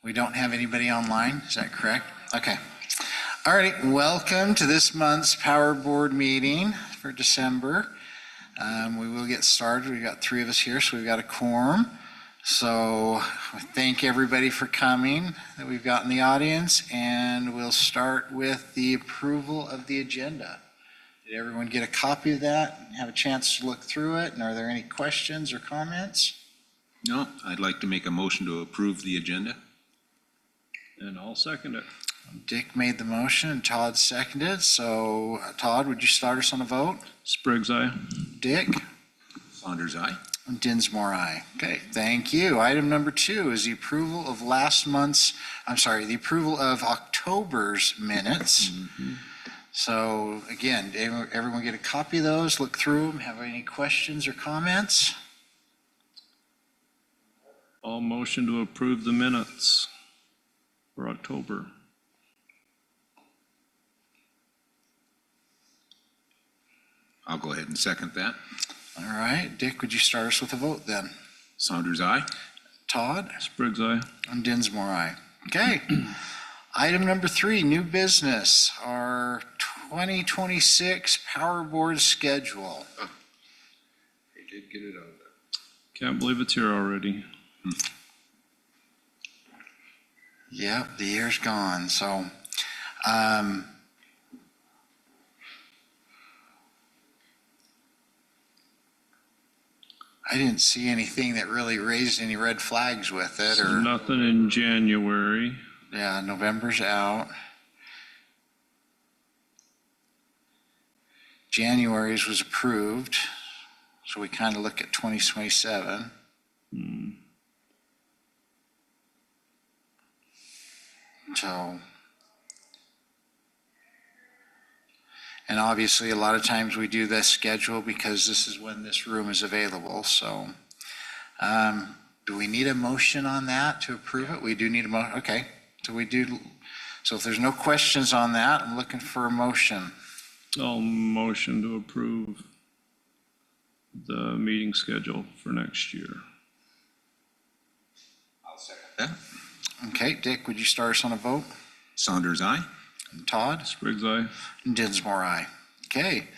We don't have anybody online, is that correct? Okay. All right, welcome to this month's Power Board meeting for December. We will get started. We've got 3 of us here, so we've got a quorum. So I thank everybody for coming that we've got in the audience, and we'll start with the approval of the agenda. Did everyone get a copy of that and have a chance to look through it? And are there any questions or comments? No, I'd like to make a motion to approve the agenda. And I'll second it. Dick made the motion and Todd seconded. So Todd, would you start us on a vote? Spriggs, aye. Dick? Saunders, aye. And Dinsmore, aye. Okay, thank you. Item number 2 is the approval of the approval of October's minutes. So again, everyone get a copy of those, look through them, have any questions or comments? I'll motion to approve the minutes for October. I'll go ahead and second that. All right, Dick, would you start us with a vote then? Saunders, aye. Todd? Spriggs, aye. And Dinsmore, aye. Okay. Item number 3, new business, our 2026 Power Board schedule. You did get it on there. Can't believe it's here already. Yep, the year's gone. So, I didn't see anything that really raised any red flags with it, or Nothing in January. yeah, November's out. January's was approved, so we kind of look at 2027. So, and obviously a lot of times we do this schedule because this is when this room is available. So, do we need a motion on that to approve it? We do need a motion. Okay, so we do. So if there's no questions on that, I'm looking for a motion. I'll motion to approve the meeting schedule for next year. I'll second that. Okay, Dick, would you start us on a vote? Saunders, aye. And Todd? Spriggs, aye. And Dinsmore, aye. Okay.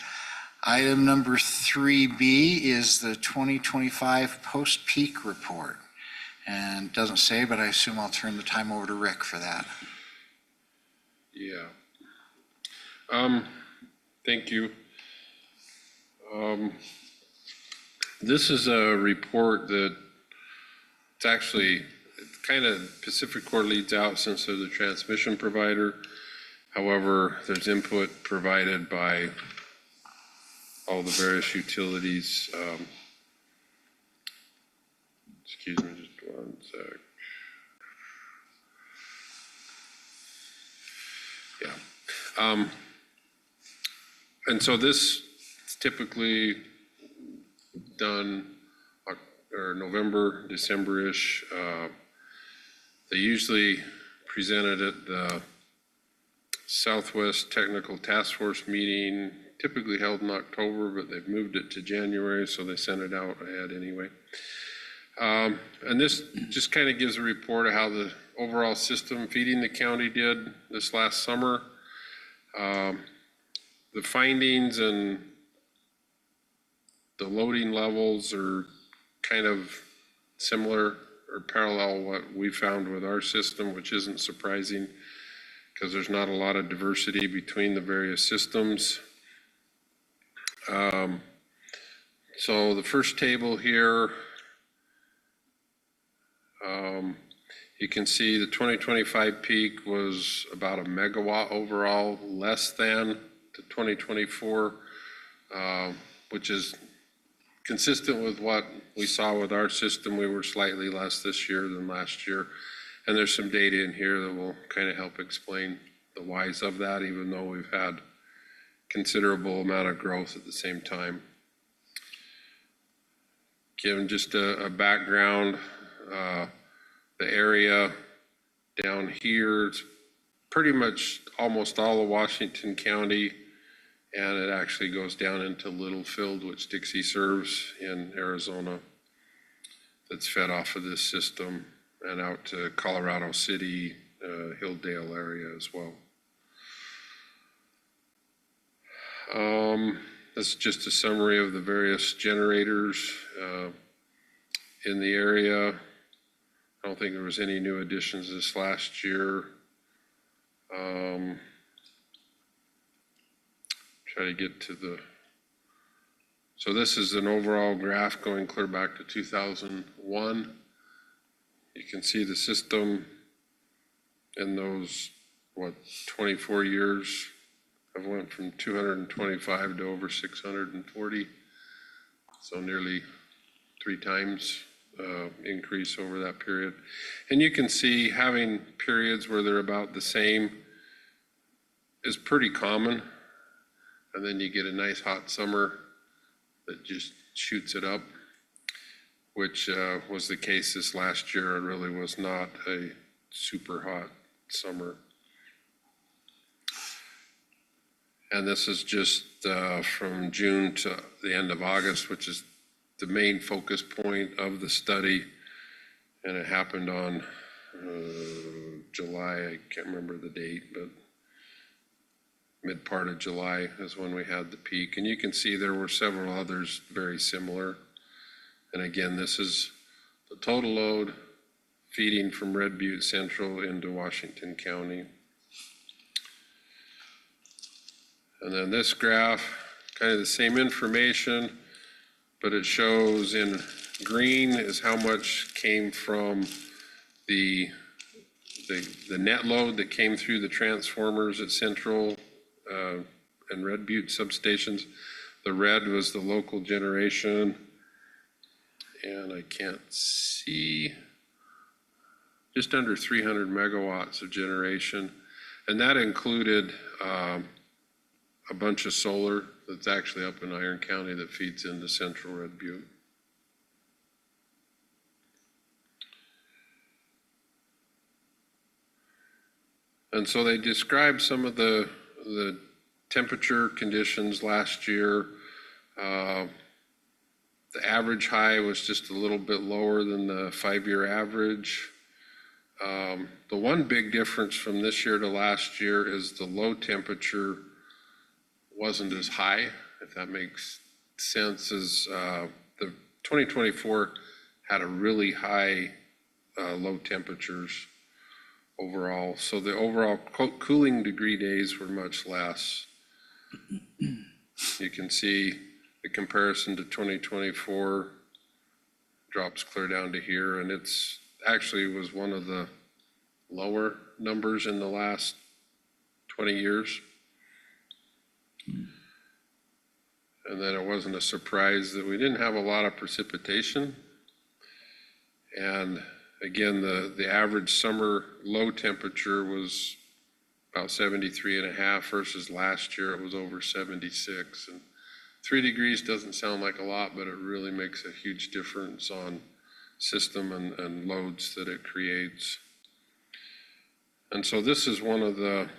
Item number 3B is the 2025 post-peak report. And it doesn't say, but I assume I'll turn the time over to Rick for that. Yeah. Thank you. This is a report that it's actually kind of PacifiCorp leads out since they're the transmission provider. However, there's input provided by all the various utilities. Excuse me, just one sec. Yeah. And so this is typically done or November, December-ish. They usually presented at the Southwest Technical Task Force meeting, typically held in October, but they've moved it to January, so they sent it out ahead anyway. And this just kind of gives a report of how the overall system feeding the county did this last summer. The findings and the loading levels are kind of similar or parallel what we found with our system, which isn't surprising because there's not a lot of diversity between the various systems. So the first table here, you can see the 2025 peak was about 1 megawatt overall, less than the 2024, which is consistent with what we saw with our system. We were slightly less this year than last year. And there's some data in here that will kind of help explain the whys of that, even though we've had considerable amount of growth at the same time. Given just a background, the area down here, it's pretty much almost all of Washington County, and it actually goes down into Littlefield, which Dixie serves in Arizona, that's fed off of this system. and out to Colorado City, Hilldale area as well. This is just a summary of the various generators in the area. I don't think there was any new additions this last year. Try to get to the, so this is an overall graph going clear back to 2001. You can see the system in those, 24 years have went from 225 to over 640. So nearly 3 times increase over that period. And you can see having periods where they're about the same is pretty common. And then you get a nice hot summer that just shoots it up, which was the case this last year. It really was not a super hot summer. And this is just from June to the end of August, which is the main focus point of the study. And it happened on July, I can't remember the date, but mid part of July is when we had the peak. And you can see there were several others very similar. And again, this is the total load feeding from Red Butte Central into Washington County. And then this graph, kind of the same information, but it shows in green is how much came from the net load that came through the transformers at Central and Red Butte substations. The red was the local generation, and I can't see, just under 300 megawatts of generation. And that included a bunch of solar that's actually up in Iron County that feeds into Central Red Butte. And so they described some of the temperature conditions last year. The average high was just a little bit lower than the 5-year average. The one big difference from this year to last year is the low temperature wasn't as high, if that makes sense, as the 2024 had a really high low temperatures overall. So the overall cooling degree days were much less. You can see the comparison to 2024 drops clear down to here, and it's actually was one of the lower numbers in the last 20 years. And then it wasn't a surprise that we didn't have a lot of precipitation. And again, the average summer low temperature was about 73.5 versus last year it was over 76. And 3 degrees doesn't sound like a lot, but it really makes a huge difference on system and loads that it creates. And so this is one of the,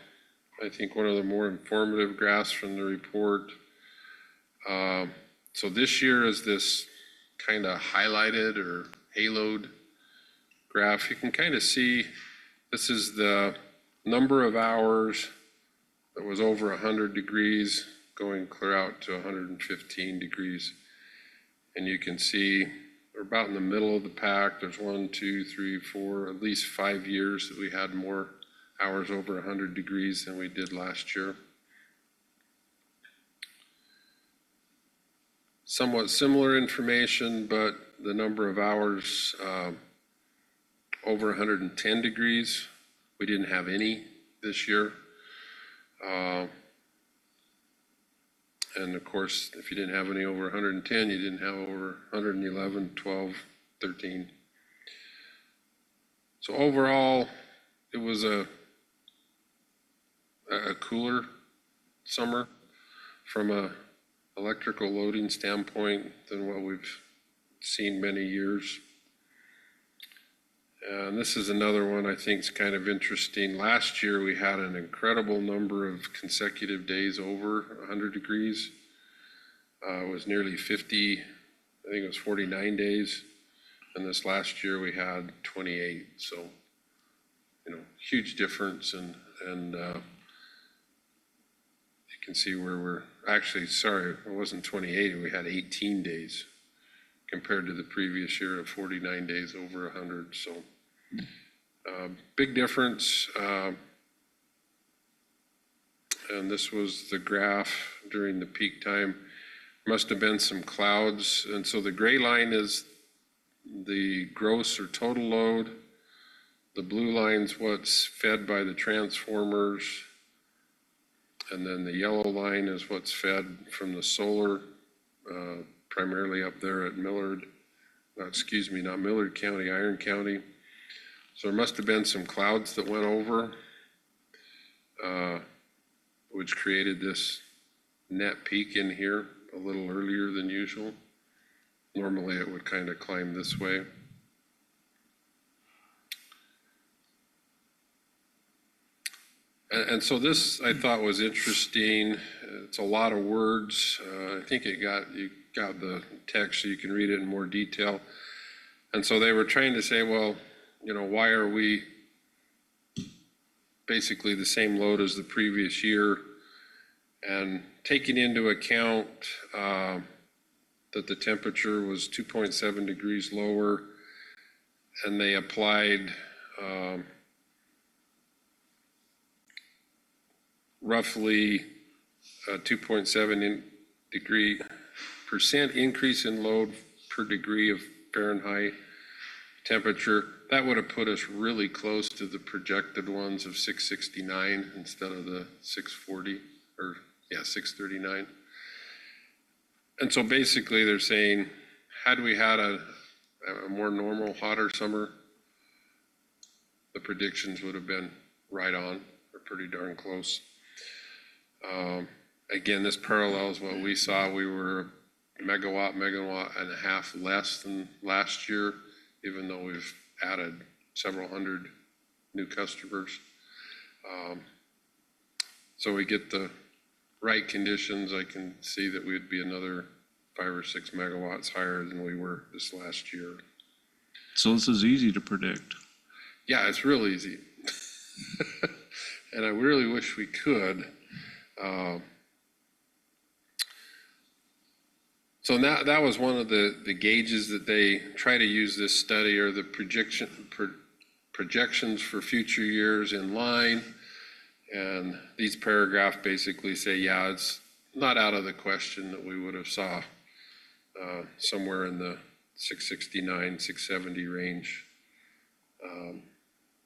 I think, one of the more informative graphs from the report. So this year is this kind of highlighted or haloed graph. You can kind of see this is the number of hours that was over 100 degrees going clear out to 115 degrees. And you can see we're about in the middle of the pack. There's 1, 2, 3, 4, at least 5 years that we had more hours over 100 degrees than we did last year. Somewhat similar information, but the number of hours over 110 degrees, we didn't have any this year. And of course, if you didn't have any over 110, you didn't have over 111, 12, 13. So overall, it was a cooler summer from a electrical loading standpoint than what we've seen many years. And this is another one I think is kind of interesting. Last year we had an incredible number of consecutive days over 100 degrees. It was nearly 50, I think it was 49 days And this last year we had 28. So, huge difference. And you can see where we're actually, sorry, it wasn't 28. We had 18 days compared to the previous year of 49 days over 100. So big difference. And this was the graph during the peak time. Must have been some clouds. And so the gray line is the gross or total load. The blue line's what's fed by the transformers. And then the yellow line is what's fed from the solar, primarily up there at Millard, not Millard County, Iron County. So there must have been some clouds that went over, which created this net peak in here a little earlier than usual. Normally it would kind of climb this way. And so this I thought was interesting. It's a lot of words. I think you got the text so you can read it in more detail. And so they were trying to say, well, why are we basically the same load as the previous year? And taking into account that the temperature was 2.7 degrees lower, and they applied roughly a 2.7% increase in load per degree of Fahrenheit temperature. That would have put us really close to the projected ones of 669 instead of the 640, 639. And so basically they're saying, had we had a more normal, hotter summer, the predictions would have been right on, or pretty darn close. Again, this parallels what we saw. We were megawatt and a half less than last year, even though we've added several hundred new customers. So we get the right conditions. I can see that we'd be another 5 or 6 megawatts higher than we were this last year. So this is easy to predict. Yeah, it's real easy. And I really wish we could. So that was one of the gauges that they try to use this study, or the projections for future years in line. And these paragraphs basically say, yeah, it's not out of the question that we would have saw somewhere in the 669, 670 range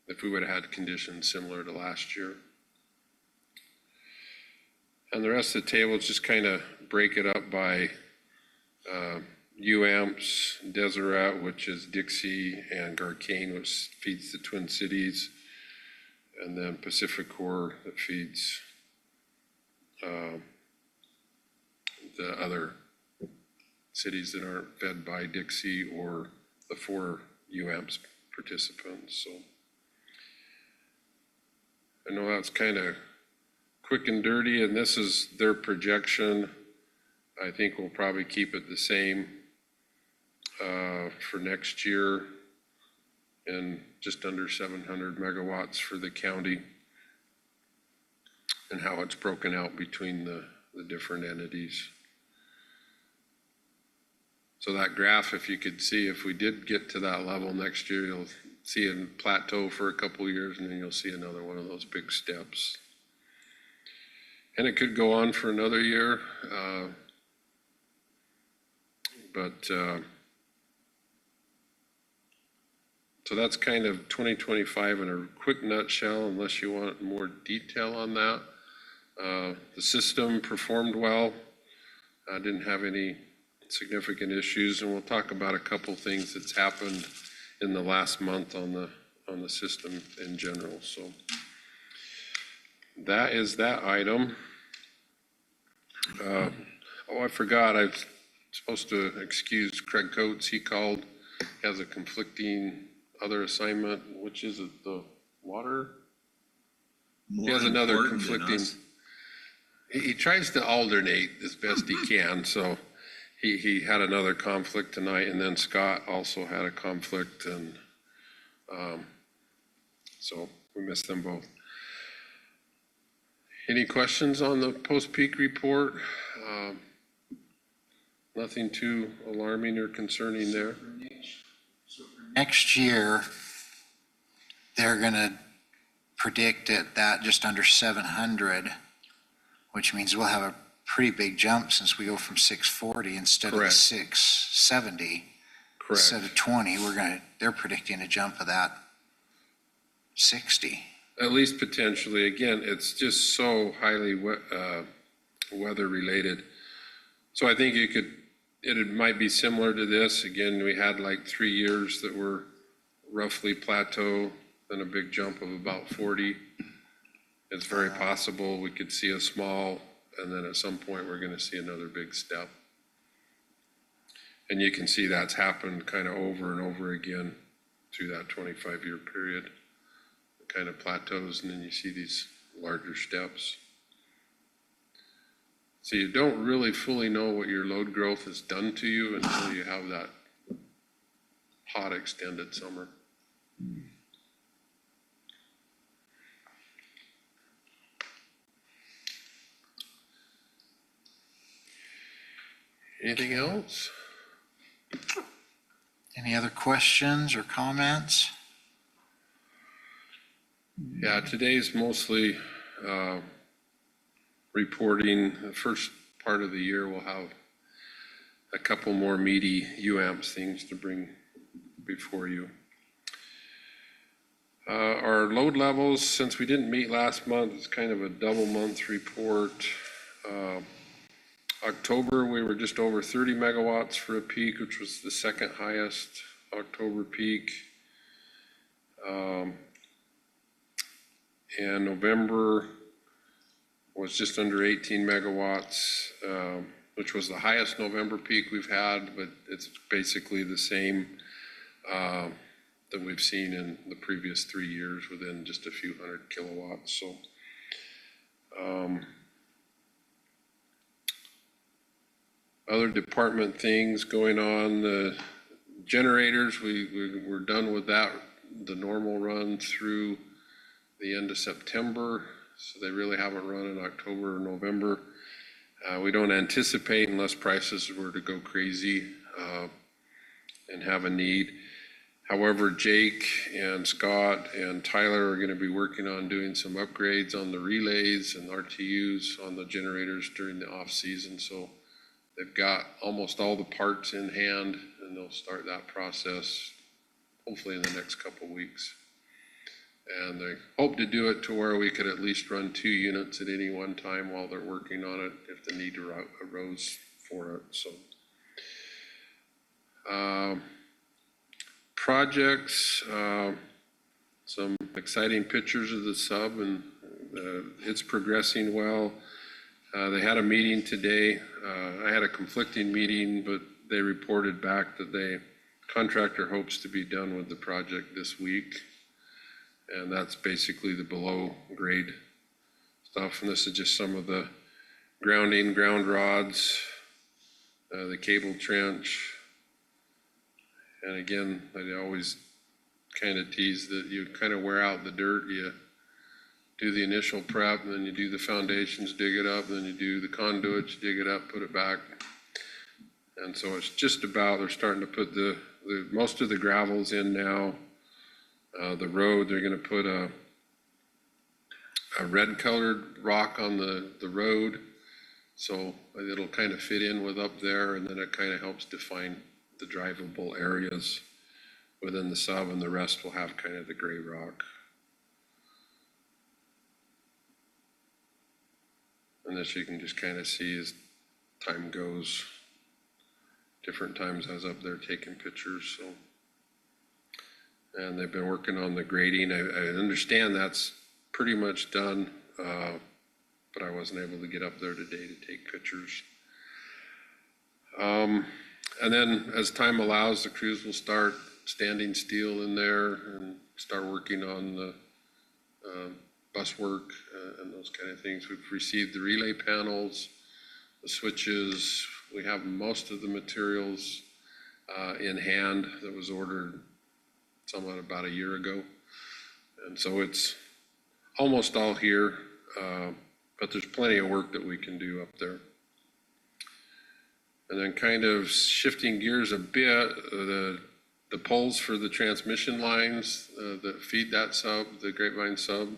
if we would have had conditions similar to last year. And the rest of the tables just kind of break it up by UAMPS, Deseret, which is Dixie, and Garcane, which feeds the Twin Cities, and then PacifiCorp that feeds the other cities that aren't fed by Dixie or the 4 UAMPS participants. So I know that's kind of quick and dirty, and this is their projection. I think we'll probably keep it the same for next year, and just under 700 megawatts for the county, and how it's broken out between the different entities. So that graph, if you could see, if we did get to that level next year, you'll see a plateau for a couple of years, and then you'll see another one of those big steps. And it could go on for another year, so that's kind of 2025 in a quick nutshell, unless you want more detail on that. The system performed well. I didn't have any significant issues, and we'll talk about a couple things that's happened in the last month on the system in general. So that is that item. I forgot, I was supposed to excuse Craig Coates. He called, he has a conflicting other assignment, which is it, the water? He has another conflicting. He tries to alternate as best he can, so he had another conflict tonight, and then Scott also had a conflict, and so we missed them both. Any questions on the post-peak report? Nothing too alarming or concerning there. Next year, they're gonna predict it that just under 700, which means we'll have a pretty big jump since we go from 640 instead of the Correct. 670. Correct. Instead of 20, they're predicting a jump of that 60. At least potentially. Again, it's just so highly weather related. So I think it might be similar to this. Again, we had like 3 years that were roughly plateau, then a big jump of about 40. It's very possible we could see a small, and then at some point we're going to see another big step. And you can see that's happened kind of over and over again through that 25-year period. It kind of plateaus, and then you see these larger steps. So you don't really fully know what your load growth has done to you until you have that hot extended summer. Anything else? Any other questions or comments? Yeah, today's mostly reporting. The first part of the year, we'll have a couple more meaty UAMPS things to bring before you. Our load levels, since we didn't meet last month, it's kind of a double month report. October, we were just over 30 megawatts for a peak, which was the second highest October peak. And November was just under 18 megawatts, which was the highest November peak we've had, but it's basically the same that we've seen in the previous 3 years within just a few hundred kilowatts. So other department things going on, the generators, we're done with that, the normal run through the end of September. So they really haven't run in October or November. We don't anticipate, unless prices were to go crazy and have a need. However, Jake and Scott and Tyler are going to be working on doing some upgrades on the relays and RTUs on the generators during the off season. So they've got almost all the parts in hand, and they'll start that process hopefully in the next couple weeks. And they hope to do it to where we could at least run 2 units at any one time while they're working on it if the need arose for it. So projects, some exciting pictures of the sub, and it's progressing well. They had a meeting today. I had a conflicting meeting, but they reported back that the contractor hopes to be done with the project this week. And that's basically the below grade stuff. And this is just some of the grounding, ground rods, the cable trench. And again, I always kind of tease that you kind of wear out the dirt. You do the initial prep, and then you do the foundations, dig it up, and then you do the conduits, dig it up, put it back. And so it's just about, they're starting to put the most of the gravels in now. The road, they're going to put a red colored rock on the road. So it'll kind of fit in with up there, and then it kind of helps define the drivable areas within the sub, and the rest will have kind of the gray rock. And this you can just kind of see as time goes, different times I was up there taking pictures. So, and they've been working on the grading. I understand that's pretty much done, but I wasn't able to get up there today to take pictures. And then as time allows, the crews will start standing steel in there and start working on the bus work and those kind of things. We've received the relay panels, the switches. We have most of the materials in hand that was ordered somewhat about a year ago. And so it's almost all here, but there's plenty of work that we can do up there. And then kind of shifting gears a bit, the poles for the transmission lines that feed that sub, the Grapevine sub,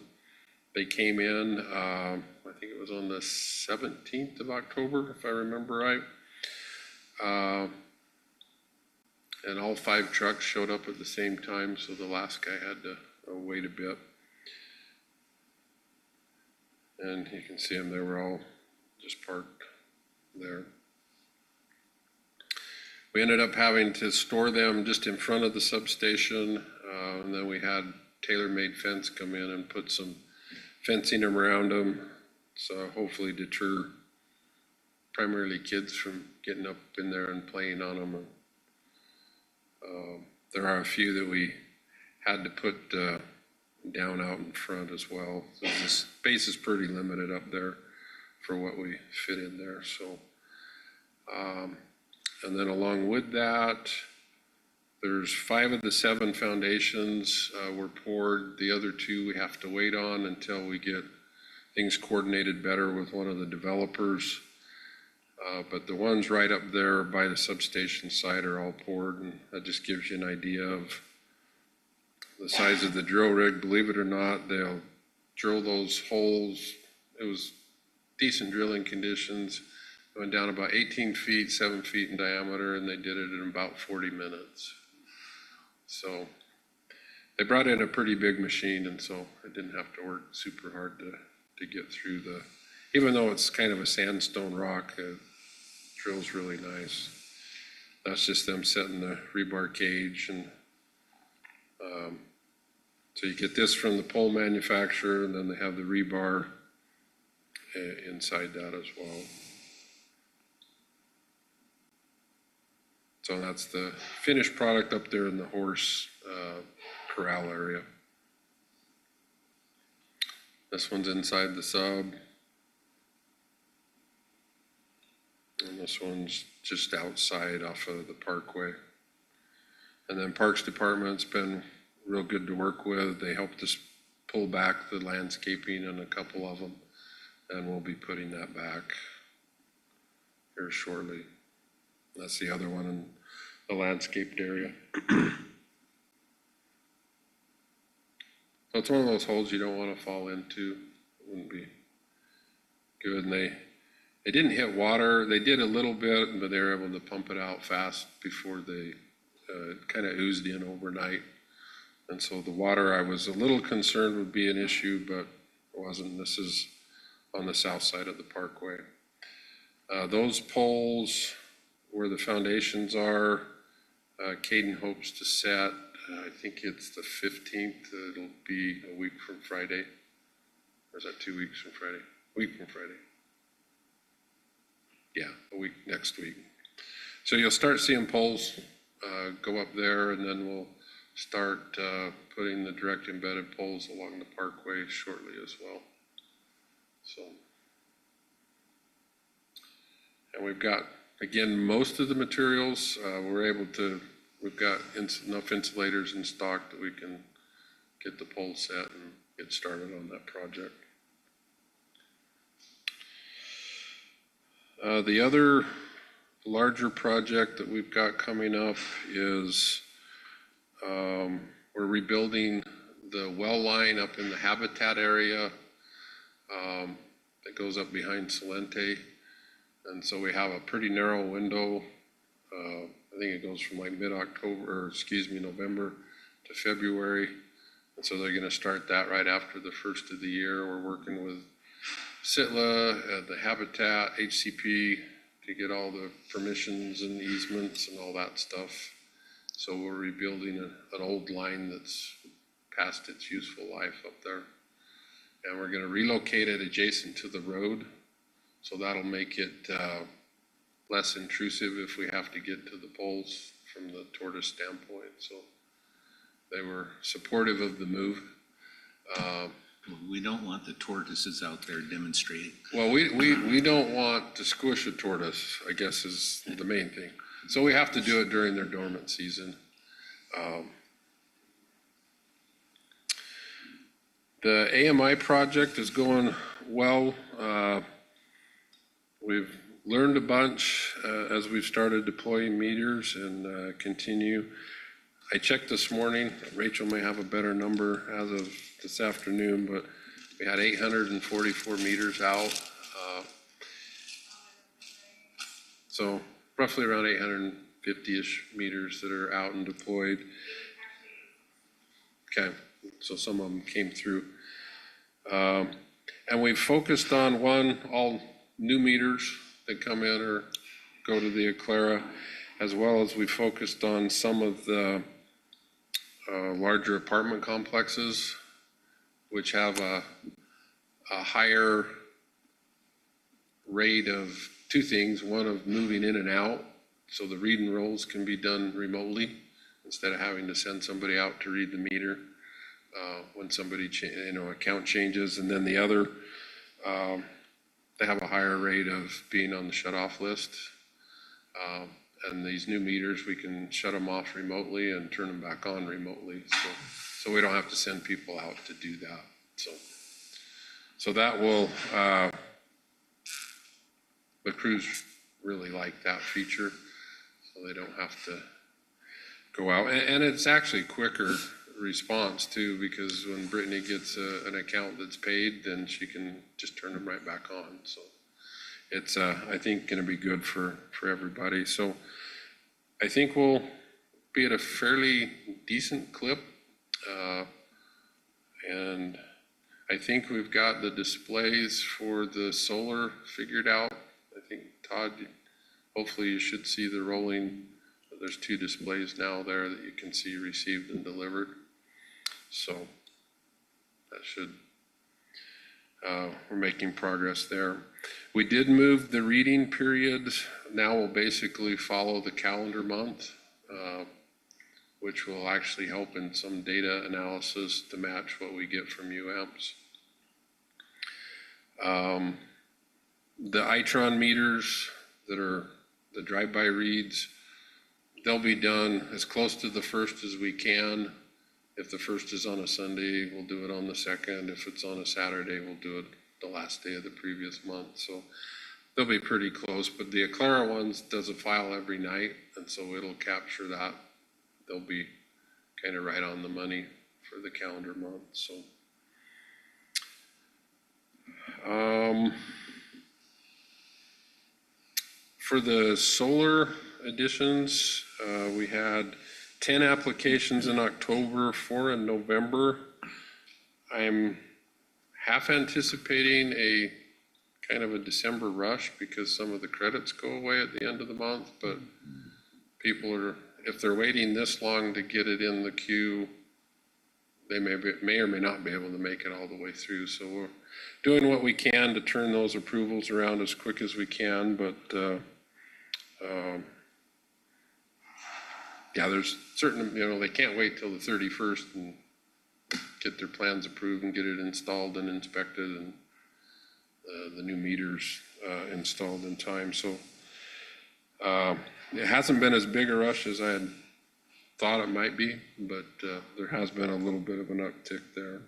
they came in, I think it was on the 17th of October, if I remember right. And all 5 trucks showed up at the same time, so the last guy had to wait a bit. And you can see them, they were all just parked there. We ended up having to store them just in front of the substation, and then we had tailor-made fence come in and put some fencing around them, so hopefully deter primarily kids from getting up in there and playing on them. There are a few that we had to put down out in front as well. So the space is pretty limited up there for what we fit in there. So, and then along with that, there's 5 of the 7 foundations were poured. The other 2 we have to wait on until we get things coordinated better with one of the developers. But the ones right up there by the substation site are all poured, and that just gives you an idea of the size of the drill rig. Believe it or not, they'll drill those holes. It was decent drilling conditions. It went down about 18 feet, 7 feet in diameter, and they did it in about 40 minutes. So they brought in a pretty big machine, and so I didn't have to work super hard to get through even though it's kind of a sandstone rock, it drills really nice. That's just them setting the rebar cage, and so you get this from the pole manufacturer, and then they have the rebar inside that as well. So that's the finished product up there in the horse corral area. This one's inside the sub. And this one's just outside off of the parkway. And then Parks Department's been real good to work with. They helped us pull back the landscaping in a couple of them, and we'll be putting that back here shortly. That's the other one in the landscaped area. So it's one of those holes you don't want to fall into. It wouldn't be good. And they didn't hit water. They did a little bit, but they were able to pump it out fast before they kind of oozed in overnight. And so the water, I was a little concerned would be an issue, but it wasn't. This is on the south side of the parkway. Those poles where the foundations are, Caden hopes to set, I think it's the 15th. It'll be a week from Friday. Or is that 2 weeks from Friday? A week from Friday. Yeah, a week, next week. So you'll start seeing poles go up there, and then we'll start putting the direct embedded poles along the parkway shortly as well. So, and we've got, again, most of the materials. We've got enough insulators in stock that we can get the pole set and get started on that project. The other larger project that we've got coming up is we're rebuilding the well line up in the habitat area that goes up behind Salente. And so we have a pretty narrow window. I think it goes from like November to February. And so they're gonna start that right after the first of the year. We're working with SITLA, the Habitat, HCP to get all the permissions and easements and all that stuff. So we're rebuilding an old line that's past its useful life up there. And we're gonna relocate it adjacent to the road. So that'll make it less intrusive if we have to get to the poles from the tortoise standpoint. So they were supportive of the move. We don't want the tortoises out there demonstrating. Well, we don't want to squish a tortoise, I guess is the main thing. So we have to do it during their dormant season. The AMI project is going well. We've learned a bunch as we've started deploying meters and continue. I checked this morning, Rachel may have a better number as of this afternoon, but we had 844 meters out. So roughly around 850-ish meters that are out and deployed. Okay, so some of them came through. And we've focused on all new meters that come in or go to the Aclara, as well as we focused on some of the larger apartment complexes, which have a higher rate of two things. One, of moving in and out, so the read and rolls can be done remotely instead of having to send somebody out to read the meter when somebody account changes. And then the other, they have a higher rate of being on the shut-off list. And these new meters, we can shut them off remotely and turn them back on remotely. So we don't have to send people out to do that. So that will, the crews really like that feature, so they don't have to go out. And it's actually quicker response too, because when Brittany gets an account that's paid, then she can just turn them right back on. So it's, I think, going to be good for everybody. So I think we'll be at a fairly decent clip. And I think we've got the displays for the solar figured out. I think, Todd, hopefully you should see the rolling. There's 2 displays now there that you can see received and delivered. So that should, we're making progress there. We did move the reading period. Now we'll basically follow the calendar month, which will actually help in some data analysis to match what we get from UAMPS. The Itron meters that are the drive-by reads, they'll be done as close to the 1st as we can. If the 1st is on a Sunday, we'll do it on the 2nd. If it's on a Saturday, we'll do it the last day of the previous month. So they'll be pretty close, but the Aclara ones does a file every night, and so it'll capture that. They'll be kind of right on the money for the calendar month. So for the solar additions, we had 10 applications in October, 4 in November. I'm half anticipating a kind of a December rush because some of the credits go away at the end of the month, but people are, if they're waiting this long to get it in the queue, they may or may not be able to make it all the way through. So we're doing what we can to turn those approvals around as quick as we can, but yeah, there's certain, they can't wait till the 31st and get their plans approved and get it installed and inspected and the new meters installed in time. So it hasn't been as big a rush as I had thought it might be, but there has been a little bit of an uptick there.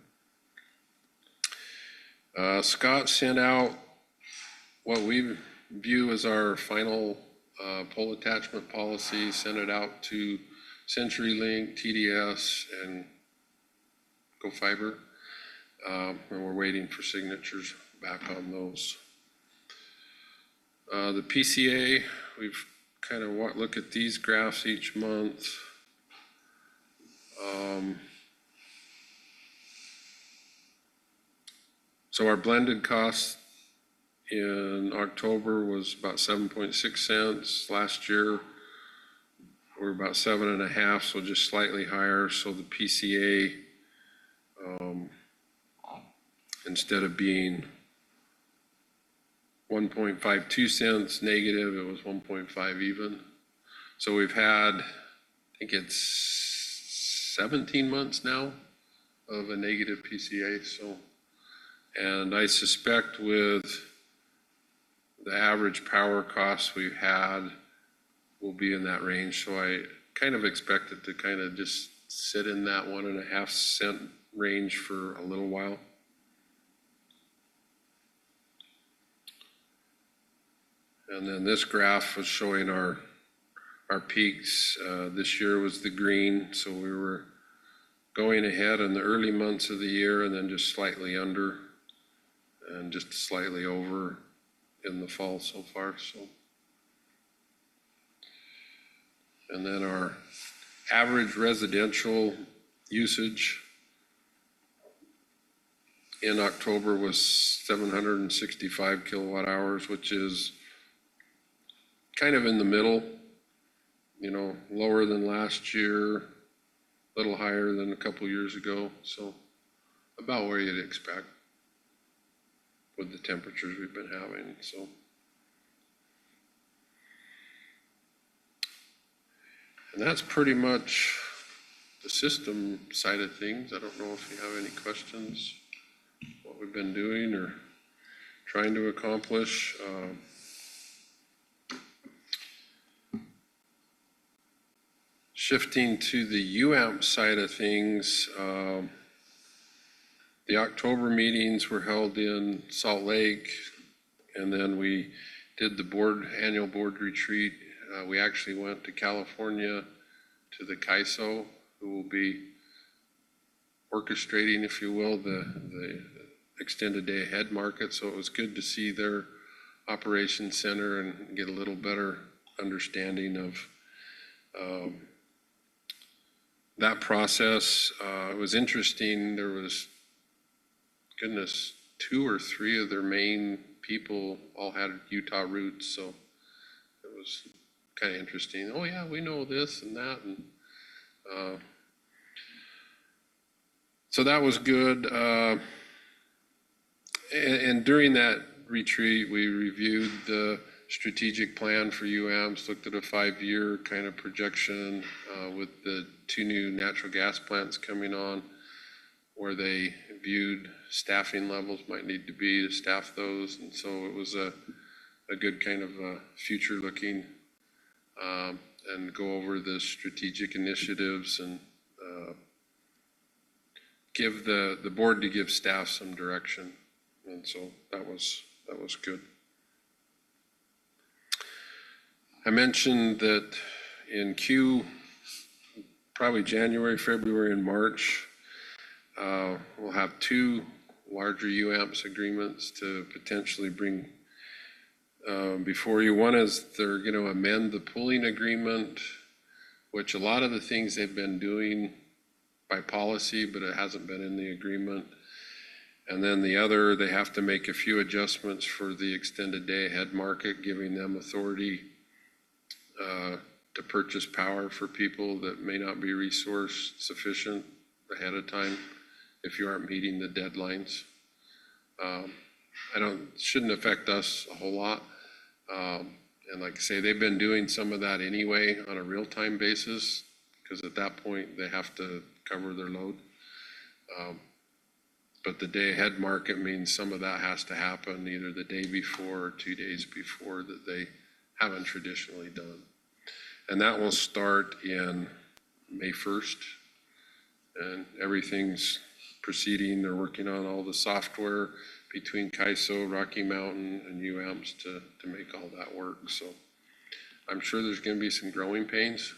Scott sent out what we view as our final pole attachment policy, sent it out to CenturyLink, TDS, and Go Fiber, and we're waiting for signatures back on those. The PCA, we've kind of look at these graphs each month. So our blended cost in October was about 7.6 cents. Last year, we're about 7.5, so just slightly higher. So the PCA, instead of being 1.52 cents negative, it was 1.5 even. So we've had, I think it's 17 months now of a negative PCA. So And I suspect with the average power costs we've had will be in that range. So I kind of expect it to kind of just sit in that 1.5 cent range for a little while. And then this graph was showing our peaks. This year was the green, so we were going ahead in the early months of the year and then just slightly under and just slightly over in the fall so far. So, and then our average residential usage in October was 765 kilowatt hours, which is kind of in the middle, you know, lower than last year, a little higher than a couple years ago. So about where you'd expect with the temperatures we've been having. So, and that's pretty much the system side of things. I don't know if you have any questions, what we've been doing or trying to accomplish. Shifting to the UAMP side of things, the October meetings were held in Salt Lake, and then we did the annual board retreat. We actually went to California to the CAISO, who will be orchestrating, if you will, the extended day ahead market. So it was good to see their operations center and get a little better understanding of that process. It was interesting. There was, goodness, 2 or 3 of their main people all had Utah roots. So it was kind of interesting. Oh yeah, we know this and that. And so that was good. And during that retreat, we reviewed the strategic plan for UAMPS, looked at a 5-year kind of projection with the 2 new natural gas plants coming on, where they viewed staffing levels might need to be to staff those. And so it was a good kind of future looking and go over the strategic initiatives and give the board to give staff some direction. And so that was good. I mentioned that in probably January, February, and March, we'll have 2 larger UAMPS agreements to potentially bring before you. One is they're going to amend the pooling agreement, which a lot of the things they've been doing by policy, but it hasn't been in the agreement. And then the other, they have to make a few adjustments for the extended day ahead market, giving them authority to purchase power for people that may not be resource sufficient ahead of time if you aren't meeting the deadlines. Shouldn't affect us a whole lot. And like I say, they've been doing some of that anyway on a real-time basis, because at that point they have to cover their load. But the day ahead market means some of that has to happen either the day before or 2 days before that they haven't traditionally done. And that will start in May 1st. And everything's proceeding. They're working on all the software between CAISO, Rocky Mountain, and UAMPS to make all that work. So I'm sure there's going to be some growing pains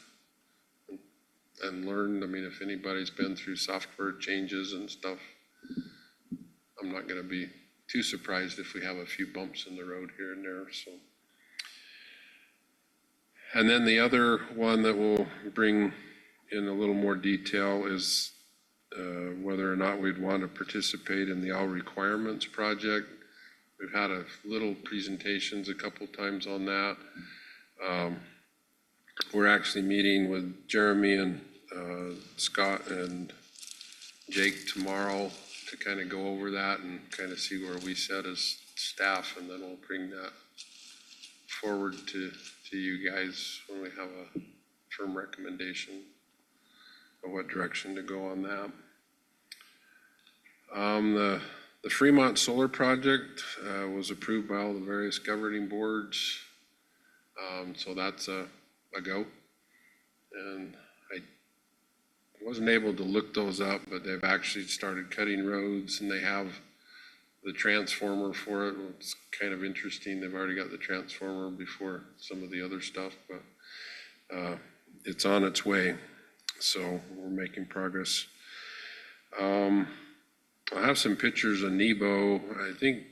and learn. I mean, if anybody's been through software changes and stuff, I'm not going to be too surprised if we have a few bumps in the road here and there. So, and then the other one that we'll bring in a little more detail is whether or not we'd want to participate in the All Requirements project. We've had a little presentations a couple times on that. We're actually meeting with Jeremy and Scott and Jake tomorrow to kind of go over that and kind of see where we sit as staff, and then we'll bring that forward to you guys when we have a firm recommendation of what direction to go on that. The Fremont Solar Project was approved by all the various governing boards. So that's a go. And I wasn't able to look those up, but they've actually started cutting roads and they have the transformer for it. It's kind of interesting. They've already got the transformer before some of the other stuff, but it's on its way. So we're making progress. I have some pictures of Nebo. I think,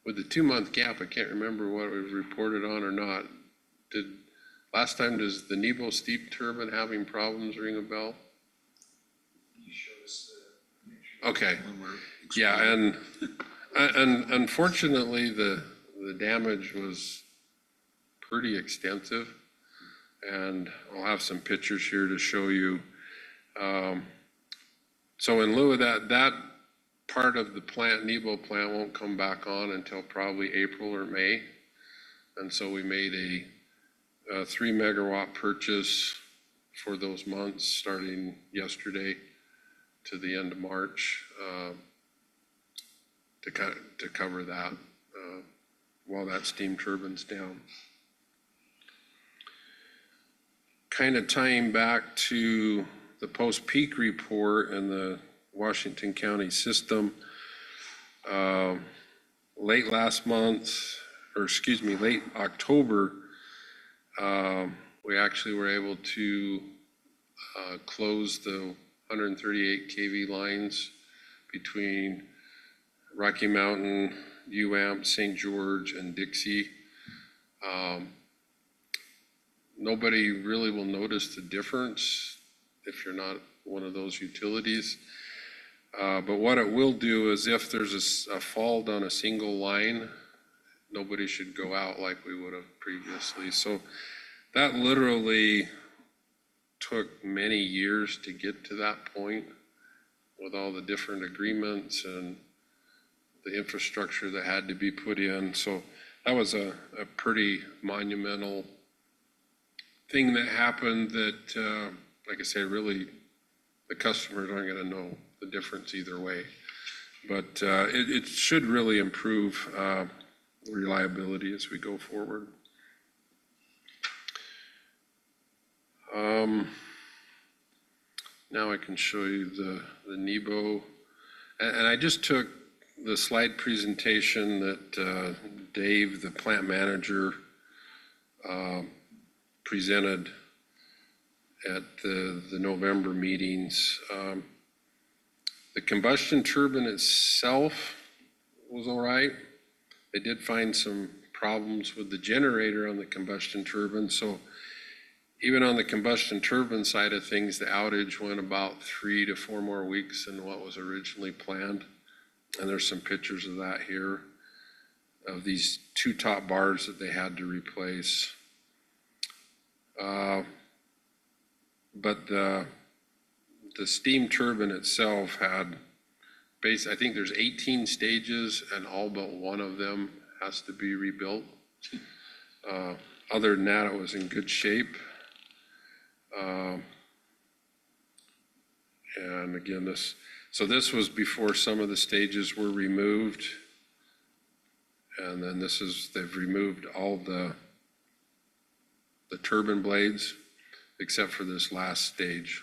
with the 2-month gap, I can't remember what we've reported on or not. Last time, does the Nebo steam turbine having problems ring a bell? Okay, yeah, and unfortunately, the damage was pretty extensive. And I'll have some pictures here to show you. So in lieu of that part of the plant, Nebo plant, won't come back on until probably April or May. And so we made a 3 megawatt purchase for those months, starting yesterday to the end of March, to cover that while that steam turbine's down. Kind of tying back to the post-peak report and the Washington County system, late October, we actually were able to close the 138 kV lines between Rocky Mountain, UAMP, St. George, and Dixie. Nobody really will notice the difference if you're not one of those utilities. But what it will do is if there's a fault on a single line, nobody should go out like we would have previously. So that literally took many years to get to that point with all the different agreements and the infrastructure that had to be put in. So that was a pretty monumental thing that happened that, like I say, really the customers aren't going to know the difference either way. But it should really improve reliability as we go forward. Now I can show you the Nebo. And I just took the slide presentation that Dave, the plant manager, presented at the November meetings. The combustion turbine itself was all right. They did find some problems with the generator on the combustion turbine. So even on the combustion turbine side of things, the outage went about 3 to 4 more weeks than what was originally planned. And there's some pictures of that here, of these 2 top bars that they had to replace. But the steam turbine itself had I think there's 18 stages and all but one of them has to be rebuilt. Other than that, it was in good shape. And again, this was before some of the stages were removed. And then they've removed all the turbine blades except for this last stage.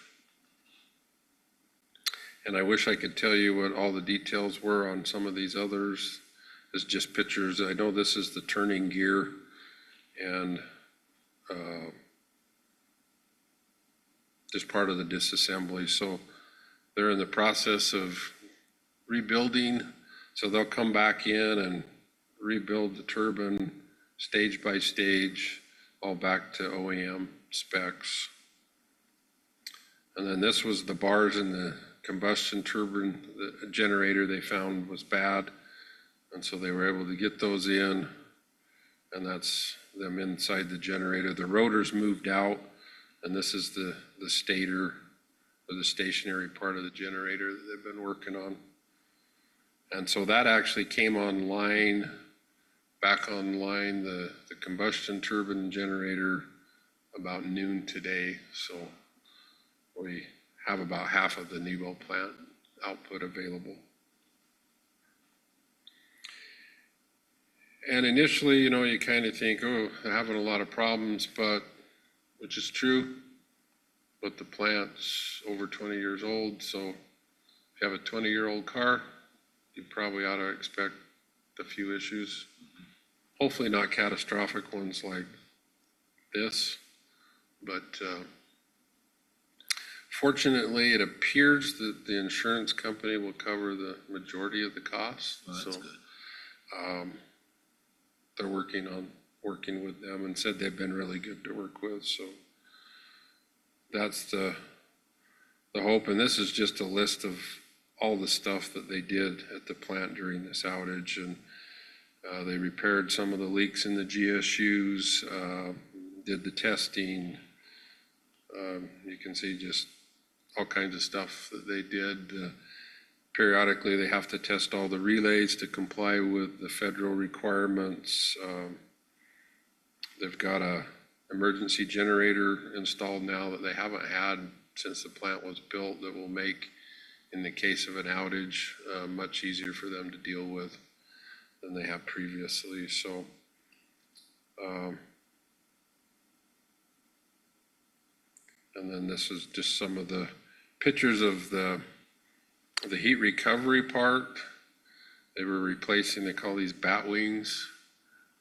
And I wish I could tell you what all the details were on some of these others. It's just pictures. I know this is the turning gear and just part of the disassembly. So they're in the process of rebuilding. So they'll come back in and rebuild the turbine stage by stage, all back to OEM specs. And then this was the bars in the combustion turbine. The generator they found was bad. And so they were able to get those in, and that's them inside the generator. The rotors moved out, and this is the stator, or the stationary part of the generator that they've been working on. And so that actually came back online, the combustion turbine generator, about noon today. So we have about half of the Nebo plant output available. And initially, you kind of think, oh, they're having a lot of problems, which is true, but the plant's over 20 years old, so if you have a 20-year-old car, you probably ought to expect a few issues. Hopefully not catastrophic ones like this, but fortunately, it appears that the insurance company will cover the majority of the costs. Well, that's So, good. they're working with them and said they've been really good to work with. So that's the hope. And this is just a list of all the stuff that they did at the plant during this outage. And they repaired some of the leaks in the GSUs, did the testing. You can see just all kinds of stuff that they did. Periodically, they have to test all the relays to comply with the federal requirements. They've got a emergency generator installed now that they haven't had since the plant was built, that will make, in the case of an outage, much easier for them to deal with than they have previously. So and then this is just some of the pictures of the heat recovery part. They were replacing, they call these bat wings,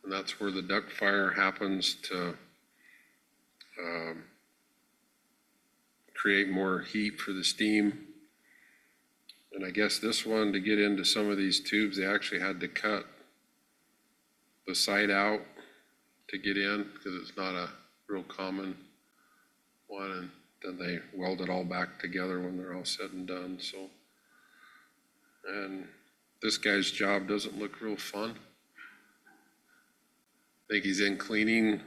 and that's where the duct fire happens to create more heat for the steam. And I guess this one, to get into some of these tubes, they actually had to cut the side out to get in because it's not a real common one. And then they weld it all back together when they're all said and done. So, and this guy's job doesn't look real fun. I think he's in cleaning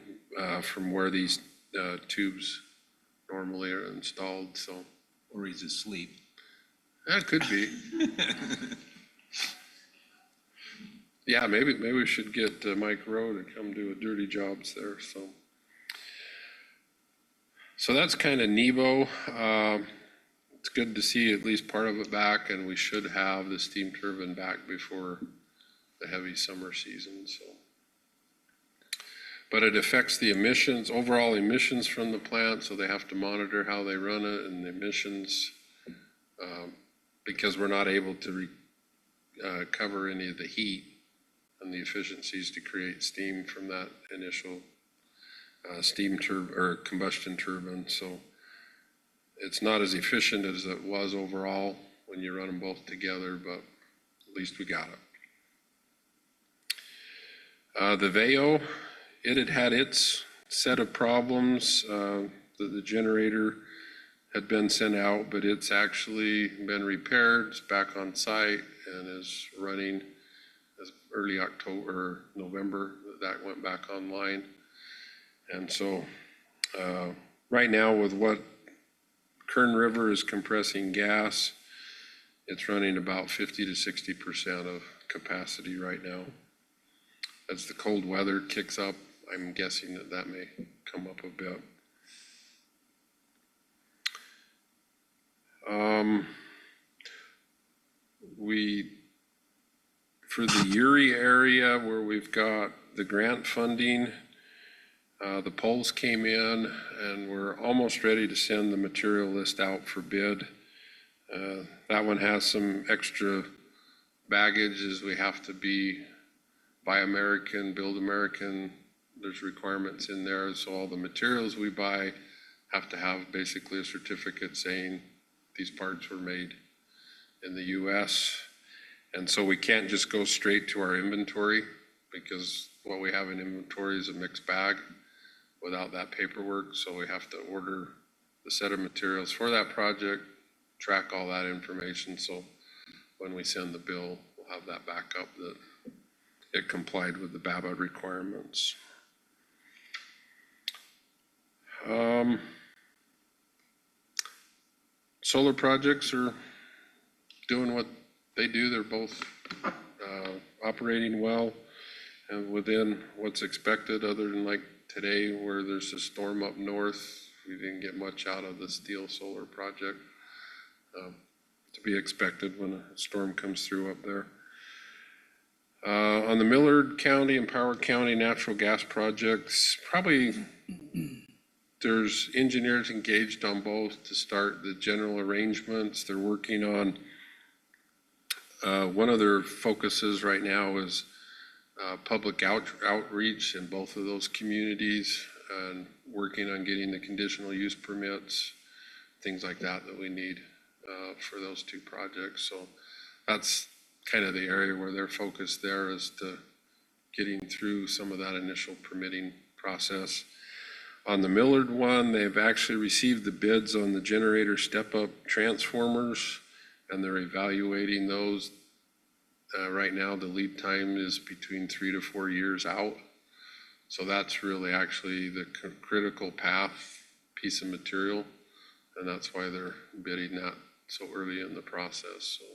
from where these tubes normally are installed. So, Or he's asleep. that could be. Yeah, maybe we should get Mike Rowe to come do a dirty jobs there. So that's kind of Nebo. It's good to see at least part of it back, and we should have the steam turbine back before the heavy summer season. So, but it affects the emissions, overall emissions from the plant, so they have to monitor how they run it and the emissions, because we're not able to cover any of the heat and the efficiencies to create steam from that initial steam turbine or combustion turbine. So it's not as efficient as it was overall when you run them both together, but at least we got it. The Veo, it had its set of problems. The generator had been sent out, but it's actually been repaired. It's back on site and is running as early October or November that went back online. And so right now, with what Kern River is compressing gas, it's running about 50 to 60% of capacity right now. As the cold weather kicks up, I'm guessing that may come up a bit. For the Uri area where we've got the grant funding, the polls came in and we're almost ready to send the material list out for bid. That one has some extra baggage, as we have to be Buy American, Build American. There's requirements in there, so all the materials we buy have to have basically a certificate saying these parts were made in the US. And so we can't just go straight to our inventory, because what we have in inventory is a mixed bag without that paperwork. So we have to order the set of materials for that project, track all that information. So when we send the bill, we'll have that backup that it complied with the BABA requirements. Solar projects are doing what they do. They're both operating well and within what's expected, other than like today where there's a storm up north. We didn't get much out of the Steel Solar project. to be expected when a storm comes through up there. On the Millard County and Powell County natural gas projects, probably there's engineers engaged on both to start the general arrangements. They're working on, one of their focuses right now is public outreach in both of those communities and working on getting the conditional use permits, things like that we need for those two projects. So that's kind of the area where their focus there is to getting through some of that initial permitting process. On the Millard one, they've actually received the bids on the generator step-up transformers, and they're evaluating those. Right now, the lead time is between 3 to 4 years out. So that's really actually the critical path piece of material, and that's why they're bidding that so early in the process. So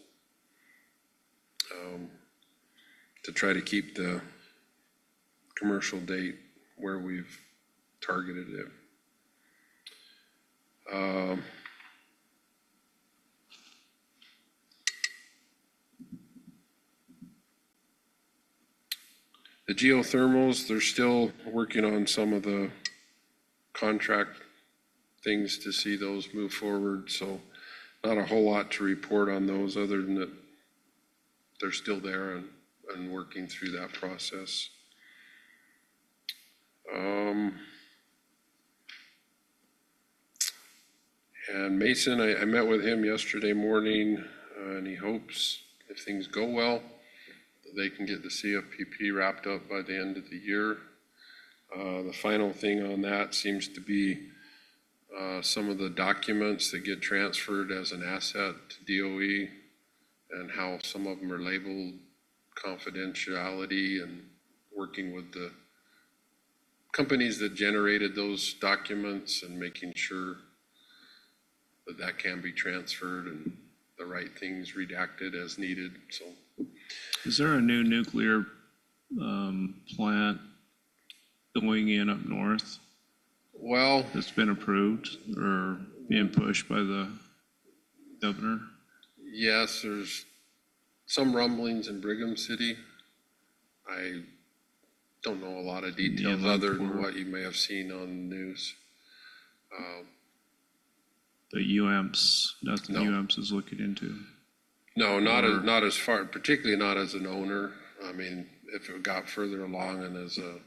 to try to keep the commercial date where we've targeted it. The geothermals, they're still working on some of the contract things to see those move forward. So not a whole lot to report on those other than that they're still there and working through that process. And Mason, I met with him yesterday morning, and he hopes if things go well, they can get the CFPP wrapped up by the end of the year. The final thing on that seems to be some of the documents that get transferred as an asset to DOE and how some of them are labeled confidentiality, and working with the companies that generated those documents and making sure that that can be transferred and the right things redacted as needed. So Is there a new nuclear plant going in up north well, that's been approved or being pushed by the governor? yes, there's some rumblings in Brigham City. I don't know a lot of details Yeah, other than for- what you may have seen on the news. The UAMPS, nothing No. UAMPS is looking into. No, not Or- not as far, particularly not as an owner. I mean, if it got further along and as a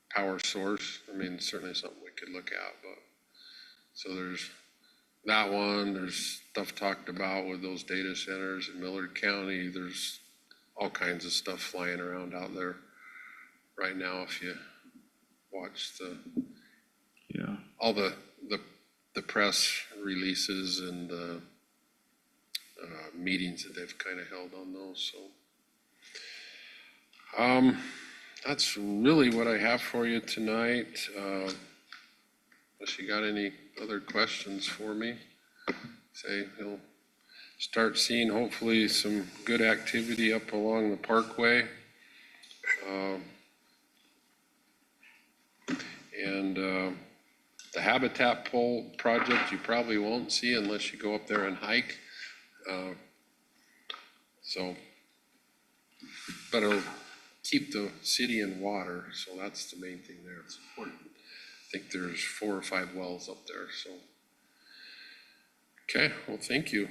power source, I mean, certainly something we could look at, but, so there's that one, there's stuff talked about with those data centers in Millard County. There's all kinds of stuff flying around out there right now if you watch Yeah. all the press releases and the meetings that they've kind of held on those. So that's really what I have for you tonight. Unless you got any other questions for me, say you'll start seeing hopefully some good activity up along the parkway. And the habitat pole project you probably won't see unless you go up there and hike. So, but it'll keep the city in water, so that's the main thing there. It's important. I think there's 4 or 5 wells up there, so. Okay, well, thank you.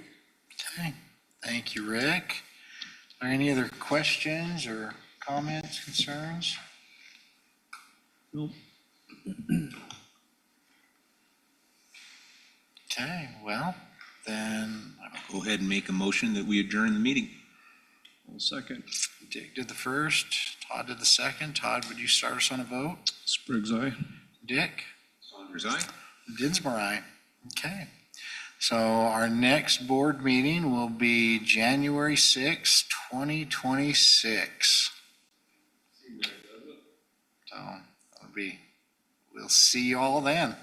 Okay, thank you, Rick. Are there any other questions or comments, concerns? Nope. Okay, well, then Go ahead and make a motion that we adjourn the meeting. Well, second. Dick did the first, Todd did the second. Todd, would you start us on a vote? Spriggs, aye. Dick? Saunders, aye. Dinsmore, aye. Okay. So our next board meeting will be January 6, 2026. So that'll be, we'll see you all then.